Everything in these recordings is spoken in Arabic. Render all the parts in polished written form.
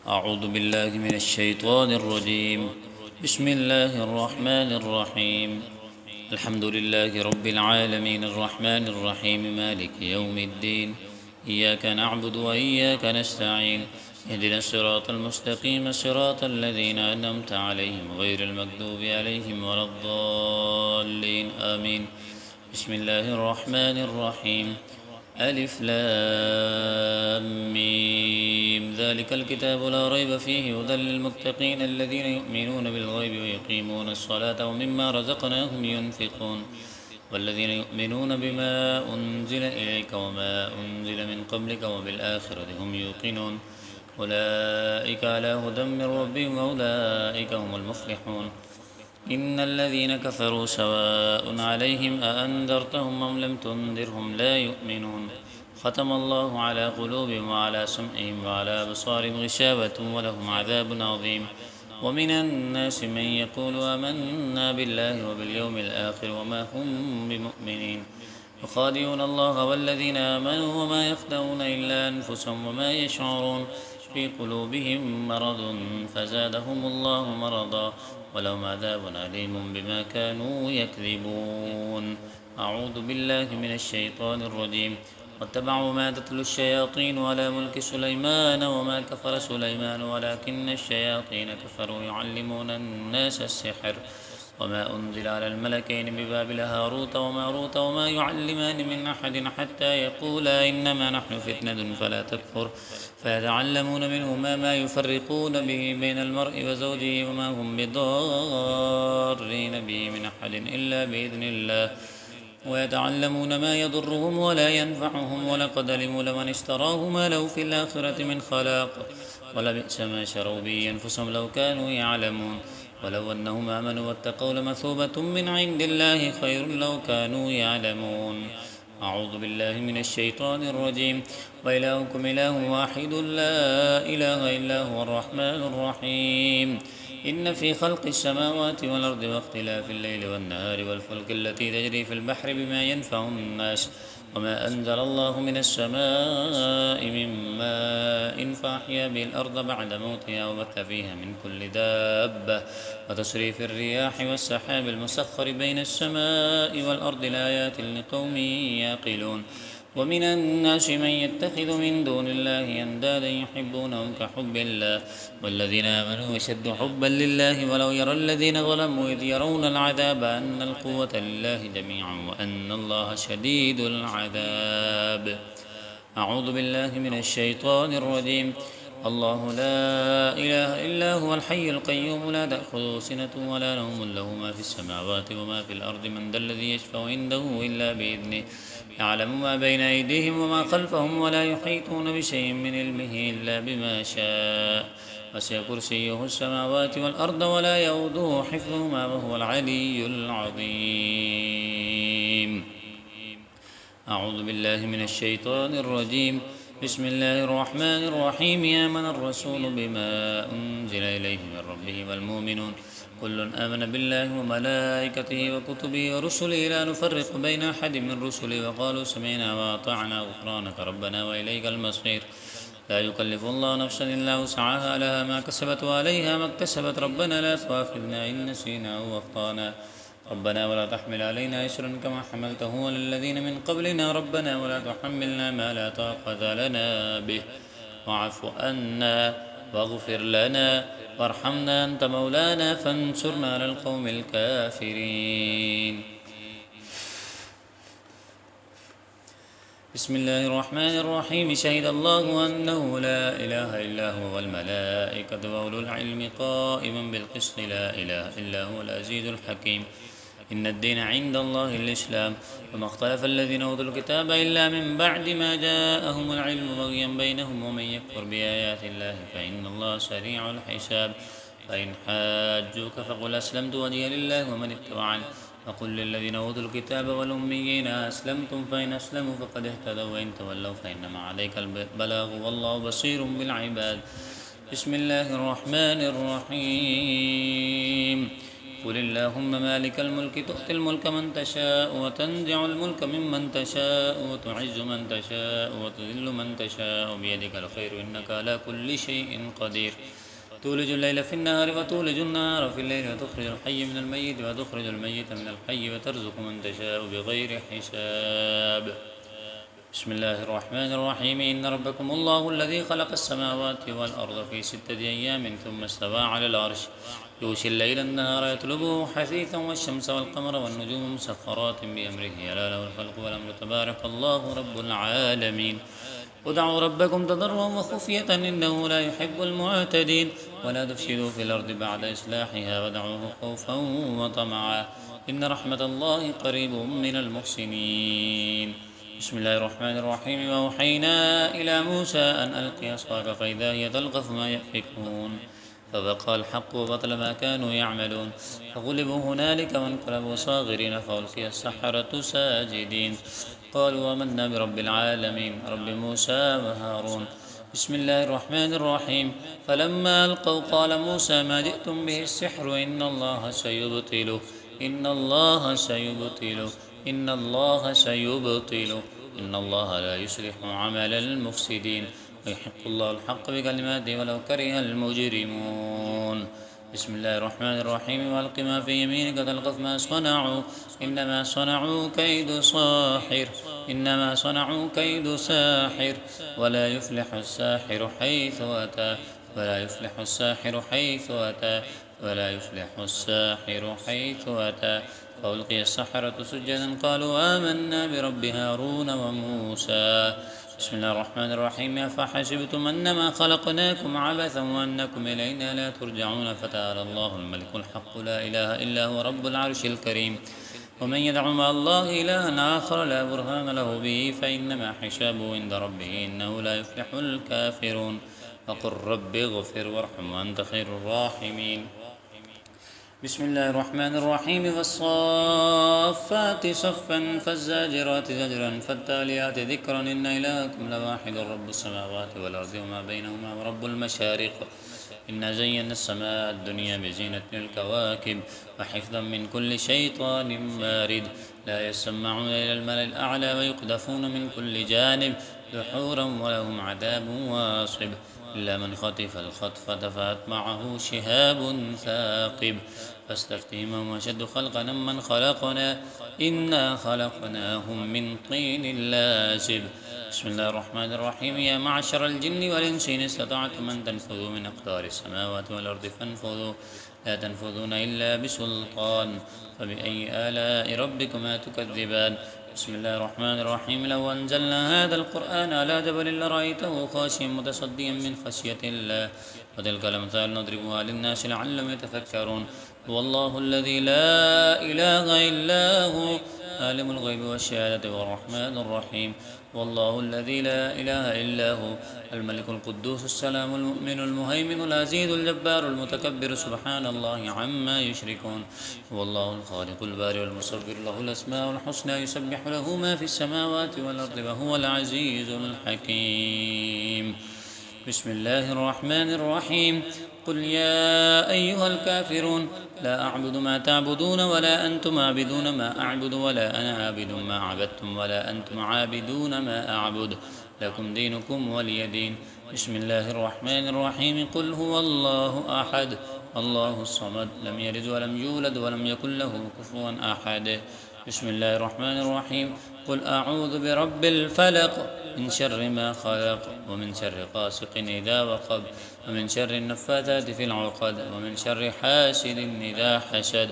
أعوذ بالله من الشيطان الرجيم. بسم الله الرحمن الرحيم. الحمد لله رب العالمين الرحمن الرحيم مالك يوم الدين. إياك نعبد وإياك نستعين. اهدنا الصراط المستقيم صراط الذين أنعمت عليهم غير المغضوب عليهم ولا الضالين آمين. بسم الله الرحمن الرحيم. ألف لام ميم ذلك الكتاب لا ريب فيه هدى للمتقين الذين يؤمنون بالغيب ويقيمون الصلاة ومما رزقناهم ينفقون والذين يؤمنون بما أنزل إليك وما أنزل من قبلك وبالآخرة هم يوقنون أولئك على هدى من ربهم وأولئك هم المفلحون. إن الذين كفروا سواء عليهم أأنذرتهم أم لم تنذرهم لا يؤمنون. ختم الله على قلوبهم وعلى سمعهم وعلى أبصارهم غشاوة ولهم عذاب عظيم. ومن الناس من يقول آمنا بالله وباليوم الآخر وما هم بمؤمنين يخادعون الله والذين آمنوا وما يخدعون إلا أنفسهم وما يشعرون في قلوبهم مرض فزادهم الله مرضا ولهم عذاب أليم بما كانوا يكذبون. أعوذ بالله من الشيطان الرجيم. واتبعوا ما تتلو الشياطين على ملك سليمان وما كفر سليمان ولكن الشياطين كفروا يعلمون الناس السحر وما أنزل على الملكين ببابل هاروت وماروت وما يعلمان من أحد حتى يقولا إنما نحن فتنة فلا تكفر فيتعلمون منهما ما يفرقون به بين المرء وزوجه وما هم بضارين به من أحد إلا بإذن الله ويتعلمون ما يضرهم ولا ينفعهم ولقد علموا لمن اشتراه ما له في الآخرة من خلاق ولبئس ما شروا به أنفسهم لو كانوا يعلمون ولو أنهم آمنوا واتقوا لمثوبة من عند الله خير لو كانوا يعلمون. أعوذ بالله من الشيطان الرجيم. وإلهكم إله واحد لا إله إلا هو الرحمن الرحيم. إن في خلق السماوات والأرض واختلاف الليل والنهار والفلك التي تجري في البحر بما ينفع الناس وما أنزل الله من السماء من ماء فأحيا به الأرض بعد موتها وبث فيها من كل دابة وتصريف الرياح والسحاب المسخر بين السماء والأرض لآيات لقوم يعقلون. ومن الناس من يتخذ من دون الله أندادا يحبونهم كحب الله والذين آمنوا أشد حبا لله ولو يرى الذين ظلموا إذ يرون العذاب أن القوة لله جميعا وأن الله شديد العذاب. أعوذ بالله من الشيطان الرجيم. الله لا إله إلا هو الحي القيوم لا تأخذه سنة ولا نوم له ما في السماوات وما في الأرض من ذا الذي يشفع عنده إلا بإذنه يعلم ما بين أيديهم وما خلفهم ولا يحيطون بشيء من علمه إلا بما شاء وسع كرسيه السماوات والأرض ولا يؤوده حفظهما وهو العلي العظيم. أعوذ بالله من الشيطان الرجيم. بسم الله الرحمن الرحيم. آمن الرسول بما أنزل إليه من ربه والمؤمنون كل آمن بالله وملائكته وكتبه ورسله لا نفرق بين أحد من رسله وقالوا سمعنا وأطعنا غفرانك ربنا وإليك المصير. لا يكلف الله نفسا إلا وسعها لها ما كسبت وعليها ما اكتسبت ربنا لا تؤاخذنا إن نسينا أو أخطأنا ربنا ولا تحمل علينا إصرا كما حملته على الذين من قبلنا ربنا ولا تحملنا ما لا طاقة لنا به واعف عنا واغفر لنا وارحمنا أنت مولانا فانصرنا على القوم الكافرين. بسم الله الرحمن الرحيم. شهد الله أنه لا إله إلا هو والملائكة وأولو العلم قائما بالقسط لا إله إلا هو العزيز الحكيم. إن الدين عند الله الإسلام وما اختلف الذين أوتوا الكتاب إلا من بعد ما جاءهم العلم بغيا بينهم ومن يكفر بآيات الله فإن الله سريع الحساب. فإن حاجوك فقل أسلمت وجهي لله ومن اتبعني وقل للذين أوتوا الكتاب والأميين أسلمتم فإن أسلموا فقد اهتدوا وإن تولوا فإنما عليك البلاغ والله بصير بالعباد. بسم الله الرحمن الرحيم. قل اللهم مالك الملك تؤتي الملك من تشاء وتنزع الملك ممن تشاء وتعز من تشاء وتذل من تشاء بيدك الخير إنك على كل شيء قدير تولج الليل في النهار وتولج النهار في الليل وتخرج الحي من الميت وتخرج الميت من الحي وترزق من تشاء بغير حساب بسم الله الرحمن الرحيم إن ربكم الله الذي خلق السماوات والأرض في 6 أيام ثم استوى على العرش يغشي الليل النهار يطلبه حثيثا والشمس والقمر والنجوم مسخرات بأمره ألا له الخلق والأمر تبارك الله رب العالمين ادعوا ربكم تضرعا وخفية إنه لا يحب المعتدين ولا تفسدوا في الأرض بعد إصلاحها ودعوه خوفا وطمعا إن رحمة الله قريب من المحسنين بسم الله الرحمن الرحيم وأوحينا إلى موسى أن ألقي عصاك فإذا هي تلقف ما يأفكون فوقع الحق وبطل ما كانوا يعملون فغلبوا هنالك وانقلبوا صاغرين فألقي السحرة ساجدين قالوا آمنا برب العالمين رب موسى وهارون بسم الله الرحمن الرحيم فلما ألقوا قال موسى ما جئتم به السحر إن الله سيبطله إن الله سيبطله إن الله سيبطله إن الله لا يصلح عمل المفسدين ويحق الله الحق بكلماته ولو كره المجرمون بسم الله الرحمن الرحيم والق ما في يمينك تلقف ما صنعوا إنما صنعوا كيد صاحر إنما صنعوا كيد ساحر ولا يفلح الساحر حيث أتى ولا يفلح الساحر حيث أتى ولا يفلح الساحر حيث أتى فألقي السحرة سجدا قالوا آمنا برب هارون وموسى بسم الله الرحمن الرحيم أفحسبتم أنما خلقناكم عبثا وأنكم إلينا لا ترجعون فتعالى الله الملك الحق لا إله إلا هو رب العرش الكريم ومن يدع مع الله إلها آخر لا برهان له به فإنما حسابه عند ربه إنه لا يفلح الكافرون وقل رب اغفر وارحم وأنت خير الراحمين بسم الله الرحمن الرحيم والصافات صفا فالزاجرات زجرا فالتاليات ذكرا إن إلهكم لواحد رب السماوات والأرض وما بينهما ورب المشارق إنا زينا السماء الدنيا بزينة الكواكب وحفظا من كل شيطان مارد لا يسمعون إلى الملأ الأعلى ويقذفون من كل جانب دحورا ولهم عذاب واصب إلا من خطف الخطفة فأتبعه شهاب ثاقب فاستفتهم أشد خلقا ممن خلقنا إنا خلقناهم من طين لازب بسم الله الرحمن الرحيم يا معشر الجن والإنس إن استطعتم أن تنفذوا من أقطار السماوات والأرض فانفذوا لا تنفذون إلا بسلطان فبأي آلاء ربكما تكذبان بسم الله الرحمن الرحيم لو أنزلنا هذا القرآن على جبل لرأيته خاشعا متصديا من خشية الله وتلك الأمثال نضربها للناس لعلهم يتفكرون هو الله الذي لا إله إلا هو عالم الغيب والشهادة والرحمن الرحيم والله الذي لا إله إلا هو الملك القدوس السلام المؤمن المهيمن العزيز الجبار المتكبر سبحان الله عما يشركون هو الله الخالق البارئ المصور له الأسماء الحسنى يسبح له ما في السماوات والأرض وهو العزيز الحكيم بسم الله الرحمن الرحيم قل يا أيها الكافرون لا أعبد ما تعبدون ولا أنتم عابدون ما أعبد ولا أنا عابد ما عبدتم ولا أنتم عابدون ما أعبد لكم دينكم ولي دين بسم الله الرحمن الرحيم قل هو الله أحد الله الصمد لم يلد ولم يولد ولم يكن له كفوا أحد بسم الله الرحمن الرحيم قل أعوذ برب الفلق من شر ما خلق ومن شر غاسق إذا وقب ومن شر النفاثات في العقد ومن شر حاسد إذا حسد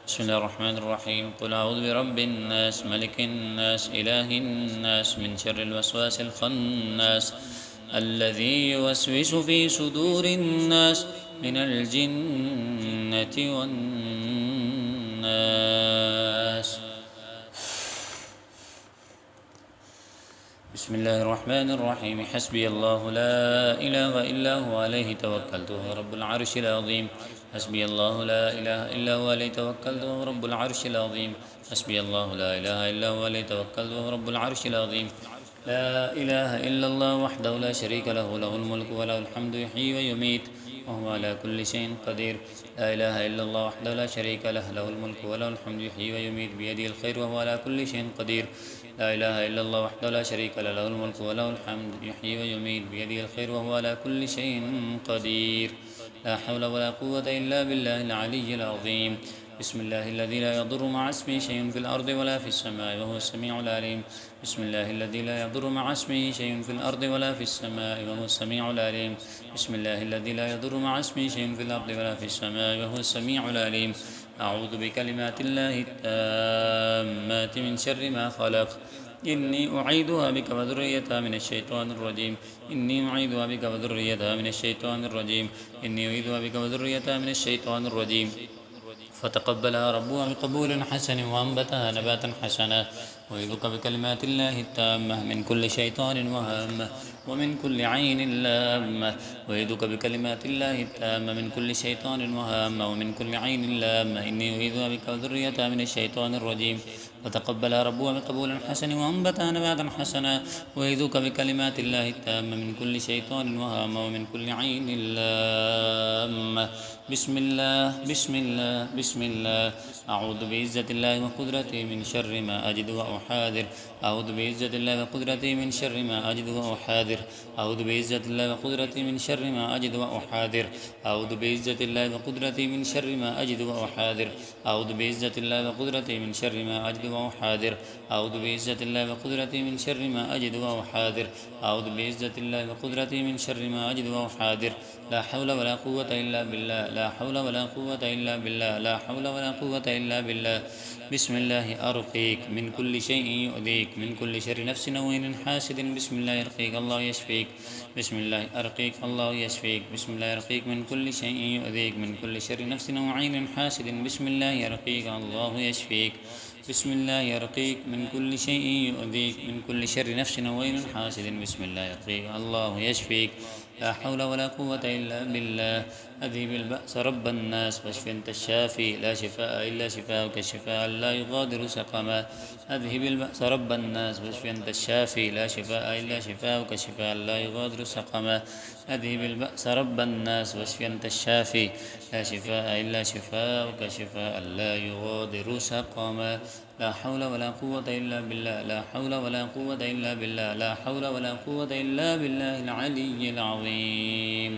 بسم الله الرحمن الرحيم قل أعوذ برب الناس ملك الناس إله الناس من شر الوسواس الخناس الذي يوسوس في صدور الناس من الجنة والناس بسم الله الرحمن الرحيم حسبي الله لا إله إلا هو عليه توكلت وهو رب العرش العظيم حسبي الله لا إله إلا هو عليه توكلت وهو رب العرش العظيم حسبي الله لا إله إلا هو عليه توكلت وهو رب العرش العظيم لا إله إلا الله وحده لا شريك له له الملك وله الحمد يحيي ويميت وهو على كل شيء قدير. لا إله إلا الله وحده لا شريك له، له الملك وله الحمد يحيي ويميت بيده الخير وهو على كل شيء قدير. لا إله إلا الله وحده لا شريك له، له الملك وله الحمد يحيي ويميت بيده الخير وهو على كل شيء قدير. لا حول ولا قوة إلا بالله العلي العظيم. بسم الله الذي لا يضر مع اسمه شيء في الأرض ولا في السماء وهو السميع العليم. بسم الله الذي لا يضر مع اسمه شيء في الأرض ولا في السماء وهو السميع العليم. بسم الله الذي لا يضر مع اسمه شيء في الأرض ولا في السماء وهو السميع العليم. أعوذ بكلمات الله التامات من شر ما خلق. إني أعيذها بك وذريتها من الشيطان الرجيم. إني أعيذها بك وذريتها من الشيطان الرجيم. إني أعيذها بك وذريتها من الشيطان الرجيم. فتقبلها ربها بقبول حسن وأنبتها نباتا حسنا. وأعوذك بكلمات الله التامة من كل شيطان وهامة ومن كل عين لامة. وأعوذك بكلمات الله التامة من كل شيطان وهامة ومن كل عين لامة. إني أعيذها بك وذريتها من الشيطان الرجيم. فتقبلها ربها بقبول حسن وأنبتها نباتا حسنا. وأعوذك بكلمات الله التامة من كل شيطان وهامة ومن كل عين لامة. بسم الله بسم الله بسم الله. أعوذ بعزة الله وقدرته من شر ما أجد وأحاذر. أعوذ بعزة الله وقدرته من شر ما أجد وأحاذر. أعوذ بعزة الله وقدرته من شر ما أجد وأحاذر. أعوذ بعزة الله وقدرته من شر ما أجد وأحاذر. أعوذ بعزة الله وقدرته من شر ما أجد وأحاذر. أعوذ بعزة الله وقدرته من شر ما أجد وأحاذر. أعوذ بعزة الله وقدرته من شر ما أجد وأحاذر. لا حول ولا قوة إلا بالله. لا حول ولا قوة إلا بالله. لا حول ولا قوة إلا بالله. بسم الله أرقيك من كل شيء يؤذيك، من كل شر نفس نوين حاسد. بسم الله يرقيك الله يشفيك. بسم الله أرقيك الله يشفيك. بسم الله يرقيك من كل شيء يؤذيك، من كل شر نفس وعين حاسد. بسم الله يرقيك الله يشفيك. بسم الله يرقيك من كل شيء يؤذيك، من كل شر نفس وعين حاسد. بسم الله يرقيك الله يشفيك. لا حول ولا قوة إلا بالله. أذهب البأس رب الناس واشف أنت الشافي، لا شفاء إلا شفاءك شفاء لا يغادر سقما. أذهب البأس رب الناس واشف أنت الشافي، لا شفاء إلا شفاءك شفاء لا يغادر سقما. أذهب البأس رب الناس واشف أنت الشافي، لا شفاء إلا شفاءك شفاء لا يغادر سقما. لا حول ولا قوة إلا بالله. لا حول ولا قوة إلا بالله. لا حول ولا قوة إلا بالله العلي العظيم.